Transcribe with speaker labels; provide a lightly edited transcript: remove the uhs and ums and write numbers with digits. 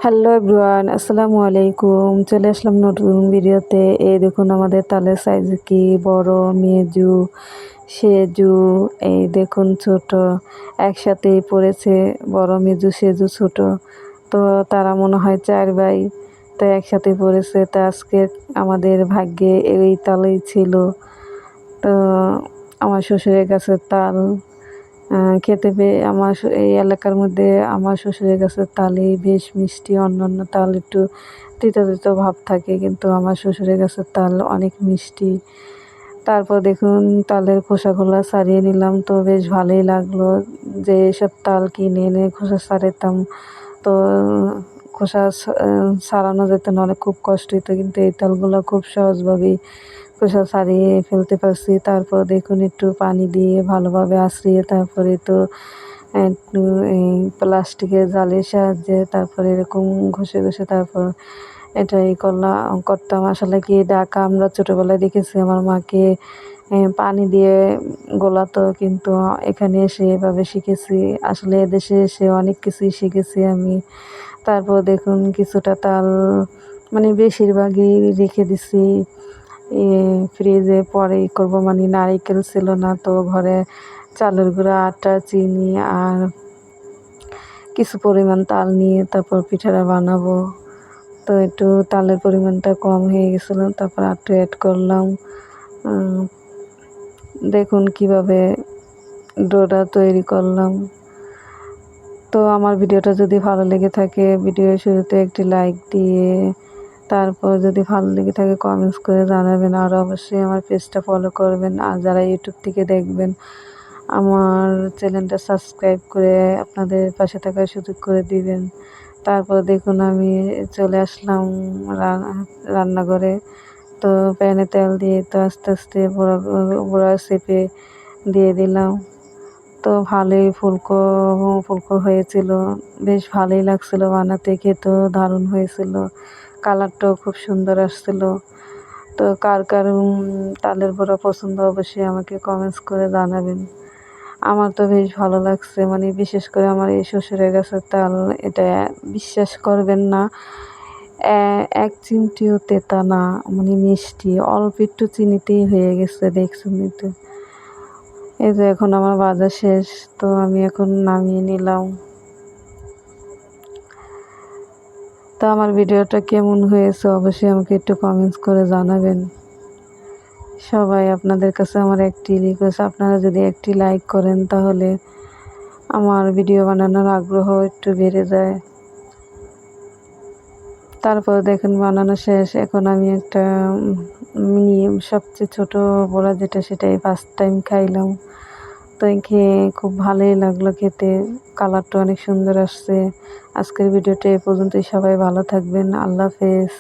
Speaker 1: Hello everyone, আসসালামু আলাইকুম। চলে আসলাম নতুন ভিডিওতে। এই দেখুন আমাদের তালের সাইজ কি বড়, মেজু, সেজু, এই দেখুন ছোট একসাথেই পড়েছে। বড়, মেজু, সেজু, ছোট। তো তারা মনে হয় 4 ভাই, তো একসাথে পড়েছে। তো আজকে আমাদের ভাগ্যে এই তালই ছিল। তো আমার শ্বশুরের গাছের তাল খেতে পেয়ে এই এলাকার মধ্যে আমার শ্বশুরের গাছের তালই বেশ মিষ্টি। অন্যান্য তাল একটু তিতো তিতো ভাব থাকে, কিন্তু আমার শ্বশুরের গাছের তাল অনেক মিষ্টি। তারপর দেখুন তালের খোসাগুলো ছাড়িয়ে নিলাম, তো বেশ ভালোই লাগলো। যে এসব তাল কিনে এনে খোসা ছাড়াতাম, তো ছাড়ানো যেত না, অনেক খুব কষ্ট হতো, কিন্তু এই তালগুলো খুব সহজভাবেই খোসা ছাড়িয়ে ফেলতে পারছি। তারপর দেখুন একটু পানি দিয়ে ভালোভাবে আঁচড়িয়ে তারপরে তো একটু এই প্লাস্টিকের জালের সাহায্যে তারপরে এরকম ঘষে ঘষে তারপর এটাই করতাম। আসলে কি ডাকা আমরা ছোটোবেলায় দেখেছি আমার মাকে পানি দিয়ে গোলাতো, কিন্তু এখানে এসে এভাবে শিখেছি। আসলে এদেশে এসে অনেক কিছুই শিখেছি আমি। তারপর দেখুন কিছুটা তাল মানে বেশিরভাগই রেখে দিছি ফ্রিজে, পরে করবো। মানে নারিকেল ছিল না, তো ঘরে চালের গুঁড়া, আটা, চিনি আর কিছু পরিমাণ তাল নিয়ে তারপর পিঠাটা বানাবো। তো একটু তালের পরিমাণটা কম হয়ে গেছিলো, তারপর একটু অ্যাড করলাম। দেখুন কিভাবে ডোটা তৈরি করলাম। তো আমার ভিডিওটা যদি ভালো লেগে থাকে, ভিডিওর শুরুতে একটি লাইক দিয়ে তারপর যদি ভালো লেগে থাকে কমেন্টস করে জানাবেন। আর অবশ্যই আমার পেজটা ফলো করবেন। আর যারা ইউটিউব থেকে দেখবেন আমার চ্যানেলটা সাবস্ক্রাইব করে আপনাদের পাশে থাকার সুযোগ করে দিবেন। তারপর দেখুন আমি চলে আসলাম রান্নাঘরে। তো প্যানে তেল দিয়ে তো আস্তে আস্তে বড়া চেপে দিয়ে দিলাম। তো ভালোই ফুলকো ফুলকো হয়েছিল, বেশ ভালোই লাগছিল বানাতে, খেতেও দারুণ হয়েছিল, কালারটাও খুব সুন্দর আসছিল। তো কার কার তালের বড়া পছন্দ অবশ্যই আমাকে কমেন্টস করে জানাবেন। আমার তো বেশ ভালো লাগছে, মানে বিশেষ করে আমার এই শ্বশুরের গাছের তাল, এটা বিশ্বাস করবেন না, এক চিমটিও তেতা না, মানে মিষ্টি, অল্প একটু চিনিতেই হয়ে গেছে, দেখছেন তো। এই যে এখন আমার বাজার শেষ, তো আমি এখন নামিয়ে নিলাম। তো আমার ভিডিওটা কেমন হয়েছে অবশ্যই আমাকে একটু কমেন্টস করে জানাবেন। সবাই আপনাদের কাছে আমার একটি রিকোয়েস্ট, আপনারা যদি একটি লাইক করেন তাহলে আমার ভিডিও বানানোর আগ্রহ একটু বেড়ে যায়। তারপর দেখেন বানানো শেষ। এখন আমি একটা মিনি সবচেয়ে ছোট বড়া যেটা, সেটাই ফার্স্ট টাইম খাইলাম। তো খেয়ে খুব ভালোই লাগলো খেতে, কালারটা অনেক সুন্দর আসছে। আজকের ভিডিওটা এ পর্যন্তই। সবাই ভালো থাকবেন। আল্লাহ হাফেজ।